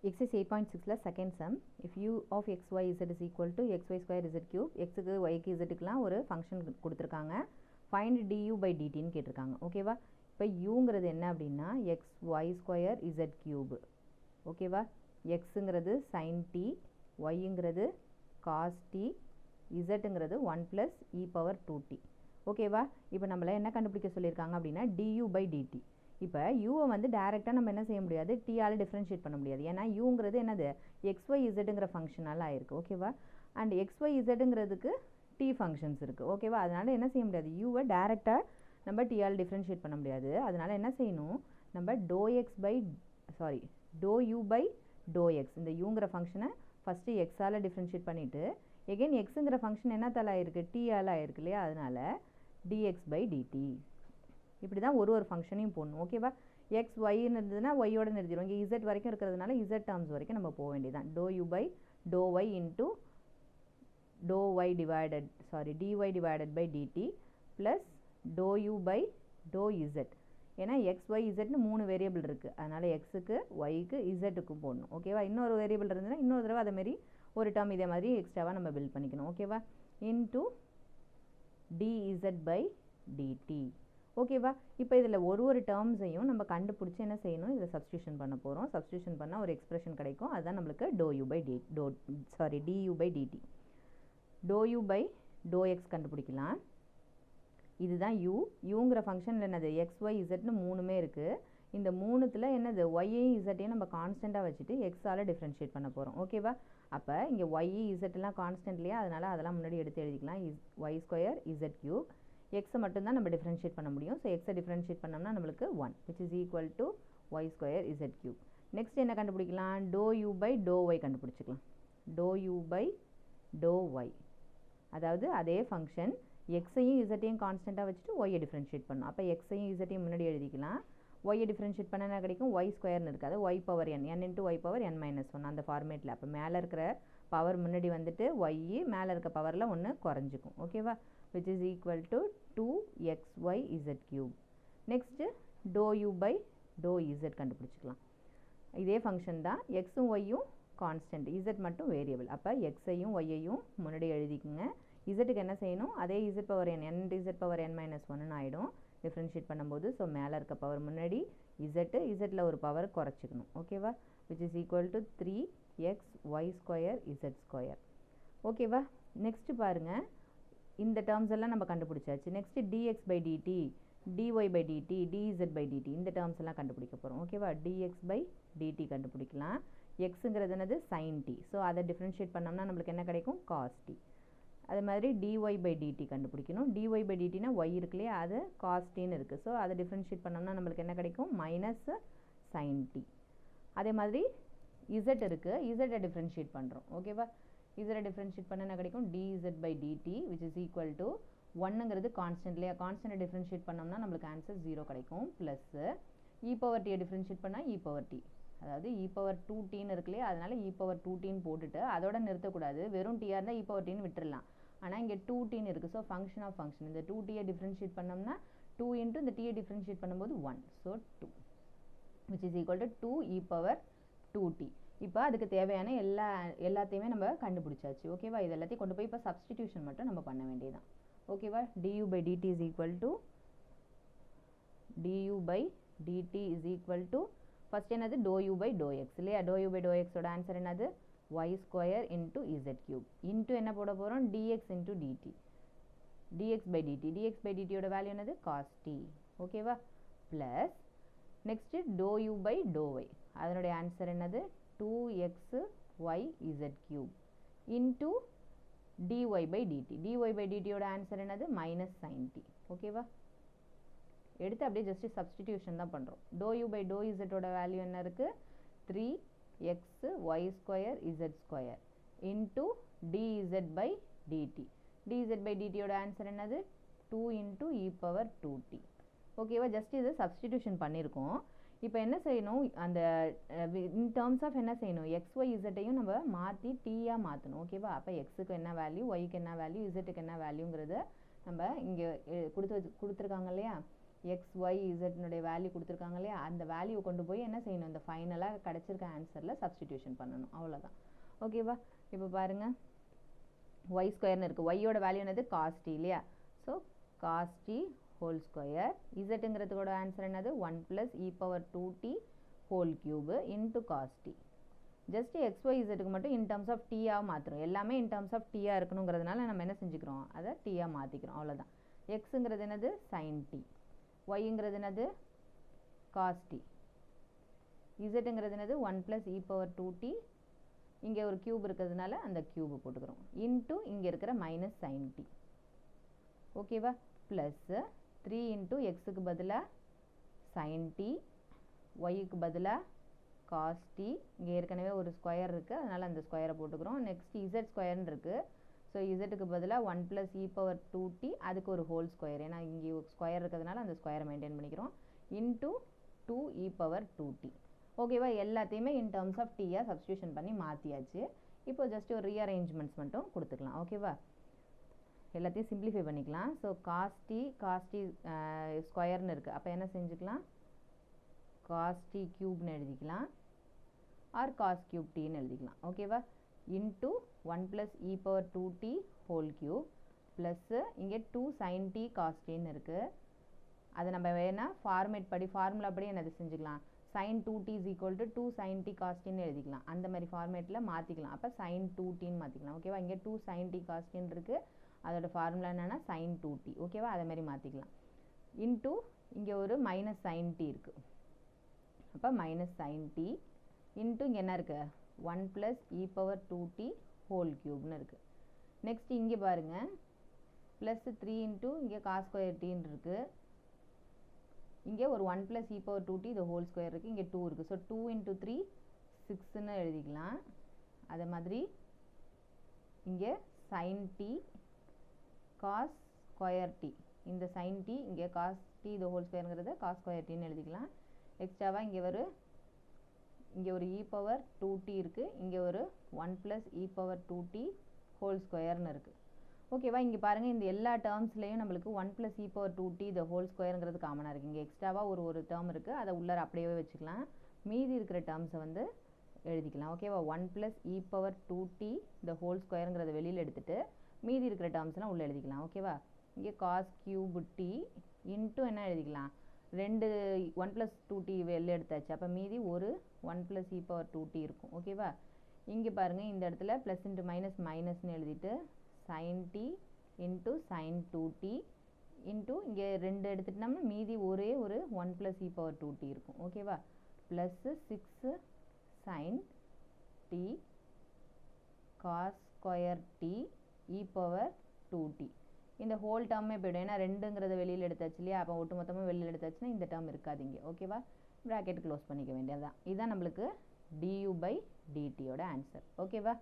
Exercise 8.6 second sum. If u of x, y, z is equal to xy square z cube, x க்கு y க்கு z க்குலாம் ஒரு function கொடுத்துருக்காங்க. Find du by dt ன்னு கேட்டிருக்காங்க. ஓகேவா? இப்போ uங்கிறது என்ன அப்படின்னா xy square z cube. ஓகேவா? xங்கிறது sin t, yங்கிறது cos t, zங்கிறது 1 plus e power 2t. ஓகேவா? இப்போ நம்மள என்ன கண்டுபிடிக்க சொல்லியிருக்காங்க அப்படின்னா du by dt. இப்போ யூவை வந்து டைரெக்டாக நம்ம என்ன செய்ய முடியாது, டீயால் டிஃப்ரென்ஷியேட் பண்ண முடியாது. ஏன்னா யூங்கிறது என்னது, எக்ஸ்ஒய் இசட்டுங்கிற ஃபங்க்ஷனால் ஆயிருக்கு. ஓகேவா? அண்ட் எக்ஸ்ஒய் இசட்டுங்கிறதுக்கு டி ஃபங்க்ஷன்ஸ் இருக்குது. ஓகேவா? அதனால் என்ன செய்ய முடியாது, யூவை டைரெக்டாக நம்ம டீயால் டிஃப்ரென்ஷியேட் பண்ண முடியாது. அதனால் என்ன செய்யணும், நம்ம do u by do x, இந்த யூங்கிற ஃபங்க்ஷனை ஃபஸ்ட்டு எக்ஸால் டிஃப்ரென்ஷியேட் பண்ணிவிட்டு எகெயின் எக்ஸுங்கிற ஃபங்க்ஷன் என்னத்தால் ஆயிருக்கு, டீயால் ஆயிருக்கு இல்லையா? அதனால் டிஎக்ஸ் பை டிடி. இப்படி தான் ஒரு ஃபங்க்ஷனையும் போடணும். ஓகேவா? எக்ஸ் ஒய்ன்னு இருந்ததுன்னா ஒய்யோட நிறுத்திடும். இங்கே இசட் வரைக்கும் இருக்கிறதுனால இசட் டேர்ம்ஸ் வரைக்கும் நம்ம போக வேண்டியதான். Do u by do y into do y dy divided by dt plus do u by do z. ஏன்னா எக்ஸ் ஒய் இசட்னு 3 வேரியபிள் இருக்குது. அதனால் எக்ஸுக்கு ஒய்க்கு இசட்டுக்கும் போடணும். ஓகேவா? இன்னொரு வேரியபிள் இருந்ததுன்னா இன்னொரு தடவை அதேமாதிரி ஒரு டேர்ம் இதே மாதிரி எக்ஸ்ட்ராவாக நம்ம பில்ட் பண்ணிக்கணும். ஓகேவா? Into dz by dt. ஓகேவா? இப்போ இதில் ஒரு டேர்ம்ஸையும் நம்ம கண்டுபிடிச்சி என்ன செய்யணும், இதில் சப்ஸ்டியூஷன் பண்ண போகிறோம். சப்ஸ்டியூஷன் பண்ணால் ஒரு எக்ஸ்பிரஷன் கிடைக்கும். அதுதான் நம்மளுக்கு du by dt. Do u by do x கண்டுபிடிக்கலாம். இதுதான் யூங்கிற ஃபங்க்ஷனில் என்னது, எக்ஸ் ஒய் இசட்னு 3மே இருக்குது. இந்த 3த்தில் என்னது, ஒய்யையும் இசட்டையும் நம்ம கான்ஸ்டண்ட்டாக வச்சுட்டு எக்ஸால் டிஃப்ரென்ஷியேட் பண்ண போகிறோம். ஓகேவா? அப்போ இங்கே ஒய் இசட்லாம் கான்ஸ்டன்ட் இல்லையா? அதனால் அதெல்லாம் முன்னாடி எடுத்து எழுதிக்கலாம். Y square z cube. எக்ஸை மட்டும்தான் நம்ம டிஃப்ரென்ஷியேட் பண்ண முடியும். ஸோ எக்ஸை டிஃப்ரென்ஷியேட் பண்ணோம்னா நம்மளுக்கு 1 which is equal to y square z cube. Next என்ன கண்டுபிடிக்கலாம், do u by do y கண்டுபிடிச்சிக்கலாம். Do u by do y, அதாவது அதே ஃபங்க்ஷன் எக்ஸையும் இசட்டையும் கான்ஸ்டண்ட்டாக வச்சுட்டு ஒய்யை டிஃப்ரென்ஷியேட் பண்ணணும். அப்போ எக்ஸையும் இசட்டையும் முன்னாடி எழுதிக்கலாம். ஒய்யை டிஃப்ரென்ஷியேட் பண்ண என்ன கிடைக்கும், ஒய் ஸ்கொயர்னு இருக்காது, Y power n, n into Y power n minus 1 அந்த ஃபார்மேட்டில். அப்போ மேலே இருக்கிற பவர் முன்னாடி வந்துட்டு ஒய், மேலே இருக்க பவரில் 1 குறைஞ்சிக்கும். ஓகேவா? which is equal to 2xy z cube. Next do u by do z கண்டுபிடிச்சிக்கலாம். இதே ஃபங்க்ஷன் தான், எக்ஸும் ஒய்யும் கான்ஸ்டன்ட், இசட் மட்டும் வேரியபிள். அப்போ எக்ஸையும் ஒய்யையும் முன்னாடி எழுதிக்குங்க. இசட்டுக்கு என்ன செய்யணும், அதே z power n, n z power n minus 1 ஆகிடும் டிஃப்ரென்ஷியேட் பண்ணும்போது. ஸோ மேலே இருக்க பவர் முன்னாடி இசட்டில் ஒரு பவர் குறைச்சிக்கணும். ஓகேவா? which is equal to 3xy square z square. ஓகேவா? நெக்ஸ்ட்டு பாருங்கள், இந்த டேர்ம்ஸ் எல்லாம் நம்ம கண்டுபிடிச்சாச்சு. Next dx by dt, dy by DD, dz by dt, இந்த டேர்ம்ஸ் எல்லாம் கண்டுபிடிக்க போகிறோம். ஓகேவா? dx பை டிடி கண்டுபிடிக்கலாம். எக்ஸுங்கிறது என்னது, sin t. ஸோ அதை டிஃப்ரென்ஷியேட் பண்ணோம்னா நம்மளுக்கு என்ன கிடைக்கும், cos t. அதே மாதிரி dy பை டிடி கண்டுபிடிக்கணும். dy பை டிடினா ஒய் இருக்கு இல்லையா, அது cos tன்னு இருக்குது. ஸோ அதை டிஃப்ரென்ஷியேட் பண்ணோம்னா நம்மளுக்கு என்ன கிடைக்கும், மைனஸ் sin t. அதே மாதிரி z இருக்குது, z டிஃப்ரென்ஷியேட் பண்ணுறோம். ஓகேவா? இதில் டிஃப்ரென்ஷியேட் பண்ண என்ன கிடைக்கும், dz by d t which is equal to 1ங்கிறது கான்ஸ்டன்ட் இல்லையா, கான்ஸ்டன்ட்டை டிஃப்ரென்ஷியேட் பண்ணோம்னா நம்மளுக்கு ஆன்சர் 0 கிடைக்கும். ப்ளஸ் இ பவர் டியை டிஃப்ரென்ஷியேட் பண்ணால் இ பவர் டி, அதாவது இ பவர் 2tன்னு இருக்கு இல்லையா, அதனால் இ பவர் 2tன்னு போட்டுட்டு அதோட நிறுத்தக்கூடாது, வெறும் டியாக இருந்தால் இ பவர் டின்னு விட்டுடலாம். ஆனால் இங்கே 2tன்னு இருக்குது. ஸோ ஃபங்க்ஷன் ஆஃப் ஃபங்க்ஷன், இந்த 2tயை டிஃப்ரென்ஷியேட் பண்ணோம்னா 2 இன்ட்டு இந்த டியை டிஃப்ரென்ஷியேட் பண்ணும்போது 1. So 2 which is equal to 2 e power 2t. இப்போ அதுக்கு தேவையான எல்லாத்தையுமே நம்ம கண்டுபிடிச்சாச்சு. ஓகேவா? இது எல்லாத்தையும் கொண்டு போய் இப்போ சப்ஸ்டிடியூஷன் மட்டும் நம்ம பண்ண வேண்டியதான். ஓகேவா? du by dt is equal to first என்னது, do u by do x இல்லையா, டோ யூ பை டோ எக்ஸோட ஆன்சர் என்னது, y square into z cube into என்ன போட போகிறோம், dx into d t, dx by டிடியோட வேல்யூ என்னது, cos t. ஓகேவா? Plus next do u by do y, அதனுடைய ஆன்சர் என்னது, 2xy z cube into dy by dt. dy by dtயோட answer என்னது, மைனஸ் sin t. ஓகேவா? எடுத்து அப்படியே ஜஸ்ட் சப்ஸ்டிடியூஷன் தான் பண்ணுறோம். டோ யூ பை டோ இசட்டோட வேல்யூ என்ன இருக்குது, 3xy square z square into dz by DD, dz by டிடியோட ஆன்சர் என்னது, 2 இன்ட்டு இ பவர் 2t. ஓகேவா? ஜஸ்ட் இது சப்ஸ்டிடியூஷன் பண்ணியிருக்கோம். இப்போ என்ன செய்யணும், அந்த இன் டேர்ம்ஸ் ஆஃப் என்ன செய்யணும், எக்ஸ் ஒய் இசட்டையும் நம்ம மாற்றி டீயாக மாற்றணும். ஓகேவா? அப்போ எக்ஸுக்கு என்ன வேல்யூ, ஒய்க்கு என்ன வேல்யூ, இசட்டுக்கு என்ன வேல்யூங்கிறத நம்ம இங்கே கொடுத்துருக்காங்க இல்லையா, எக்ஸ் ஒய் இசட்னுடைய வேல்யூ கொடுத்துருக்காங்க இல்லையா, அந்த வேல்யூ கொண்டு போய் என்ன செய்யணும், இந்த ஃபைனலாக கிடச்சிருக்க ஆன்சரில் சப்ஸ்டிடியூஷன் பண்ணணும், அவ்வளோதான். ஓகேவா? இப்போ பாருங்கள், ஒய் ஸ்கொயர்னு இருக்குது. ஒய்யோட வேல்யூ என்னது, காஸ் டி இல்லையா? So cos t whole square. இசட்டுங்கிறதுக்கோட ஆன்சர் என்னது, 1 + e⁻2t whole cube into cos t. Just x y இசட்டுக்கு மட்டும் இன் டர்ம்ஸ் ஆஃப் டீயாக மாற்றுறோம். எல்லாமே இன் டர்ம்ஸ் ஆஃப் டீயாக இருக்கணுங்கிறதுனால நம்ம என்ன செஞ்சுக்கிறோம், அதை டீயாக மாற்றிக்கிறோம், அவ்வளோதான். எக்ஸுங்கிறது என்னது, சைன் டி. ஒய்ங்கிறது என்னது, காஸ் டி. இசட்டுங்கிறது என்னது, 1 + e⁻2t. இங்கே ஒரு கியூப் இருக்கிறதுனால அந்த கியூபு போட்டுக்கிறோம். இன்ட்டு இங்கே இருக்கிற மைனஸ் சைன் டி. ஓகேவா? ப்ளஸ் 3 இன்ட்டு எக்ஸுக்கு பதிலாக சைன் டி, ஒய்க்கு பதிலாக காஸ் டி. இங்கே ஏற்கனவே ஒரு ஸ்கொயர் இருக்குது, அதனால் அந்த ஸ்கொயரை போட்டுக்கிறோம். நெக்ஸ்ட் இசட் ஸ்கொயர்னு இருக்குது. ஸோ இசட்டுக்கு பதிலாக 1 + e⁻2t, அதுக்கு ஒரு ஹோல் ஸ்கொயர், ஏன்னா இங்கே ஸ்கொயர் இருக்கிறதுனால அந்த ஸ்கொயரை மெயின்டைன் பண்ணிக்கிறோம். Into 2 e⁻2t. ஓகேவா? எல்லாத்தையுமே இன் டர்ம்ஸ் ஆஃப் டீயாக சப்ஸ்டியூஷன் பண்ணி மாற்றியாச்சு. இப்போ ஜஸ்ட் ஒரு ரீஅரேஞ்ச்மெண்ட்ஸ் மட்டும் கொடுத்துக்கலாம். ஓகேவா? எல்லாத்தையும் சிம்பிளிஃபை பண்ணிக்கலாம். ஸோ காஸ் டி ஸ்கொயர்னு இருக்குது. அப்போ என்ன செஞ்சுக்கலாம், காஸ் டி க்யூப்னு எழுதிக்கலாம், ஆர் காஸ் க்யூப் டின்னு எழுதிக்கலாம். ஓகேவா? Into 1 + e⁻2t whole cube plus இங்கே 2 sin t cos tன்னு இருக்குது. அதை நம்ம வேணால் ஃபார்முலா படி என்னது செஞ்சுக்கலாம், sin 2t = 2 sin t cos tன்னு எழுதிக்கலாம். அந்த மாதிரி ஃபார்மேட்டில் மாற்றிக்கலாம். அப்போ sin 2tன்னு மாற்றிக்கலாம். ஓகேவா? இங்கே 2 sin t cos tன்னு இருக்குது. அதோட ஃபார்முலா என்னென்னா sin 2t. ஓகேவா? அதை மாதிரி மாற்றிக்கலாம். இன்ட்டு இங்கே ஒரு மைனஸ் sin t இருக்குது. அப்போ மைனஸ் sin t இன்ட்டு இங்கே என்ன இருக்குது, 1 + e⁻2t ஹோல் கியூப்னு இருக்குது. நெக்ஸ்ட் இங்கே பாருங்கள், ப்ளஸ் 3 இன்ட்டு இங்கே காஸ் ஸ்கொயர் டீன்னு இருக்குது. இங்கே ஒரு 1 + e⁻2t இது ஹோல் ஸ்கொயர் இருக்குது. இங்கே 2 இருக்குது. ஸோ 2 × 3 6ன்னு எழுதிக்கலாம். அதே மாதிரி இங்கே sin t cos square t. இந்த sin t இங்கே காஸ் டி இது ஹோல் ஸ்கொயருங்கிறத காஸ் ஸ்கொயர் டின்னு எழுதிக்கலாம். எக்ஸ்ட்ராவாக இங்கே ஒரு e⁻2t இருக்குது. இங்கே ஒரு 1 + e⁻2t ஹோல் ஸ்கொயர்னு இருக்குது. ஓகேவா? இங்கே பாருங்கள், இந்த எல்லா டேர்ம்ஸ்லேயும் நம்மளுக்கு 1 + e⁻2t இந்த ஹோல் ஸ்கொயருங்கிறது காமனாக இருக்குது. இங்கே எக்ஸ்ட்ராவாக ஒரு டேர்ம் இருக்குது, அதை உள்ளார அப்படியே வச்சுக்கலாம். மீதி இருக்கிற டேர்ம்ஸை வந்து எழுதிக்கலாம். ஓகேவா? 1 + e⁻2t இந்த ஹோல் ஸ்கொயருங்கிறத வெளியில் எடுத்துகிட்டு மீதி இருக்கிற டேர்ம்ஸ்லாம் உள்ளே எழுதிக்கலாம். ஓகேவா? இங்கே காஸ் கியூப் டி இன்ட்டு என்ன எழுதிக்கலாம், 1 + 2t வெளில எடுத்தாச்சு. அப்போ மீதி ஒரு 1 + e⁻2t இருக்கும். ஓகேவா? இங்கே பாருங்கள், இந்த இடத்துல ப்ளஸ் இன்ட்டு மைனஸ் மைனஸ்ன்னு எழுதிட்டு sin t into sin 2t into இங்கே 2 எடுத்துட்டோம்னா மீதி ஒரே ஒரு 1 + e⁻2t இருக்கும். ஓகேவா? Plus 6 sin t cos square t e⁻2t. இந்த ஹோல் டேர்மே போய்டும், ஏன்னா 2ங்கிறத வெளியில் எடுத்தாச்சு இல்லையா? அப்போ ஒட்டு மொத்தமாக வெளியில் எடுத்தாச்சுன்னா இந்த டேர்ம் இருக்காது இங்கே. ஓகேவா? ப்ராக்கெட் க்ளோஸ் பண்ணிக்க வேண்டியது தான். இதுதான் நம்மளுக்கு du/dt ஆன்சர். ஓகேவா?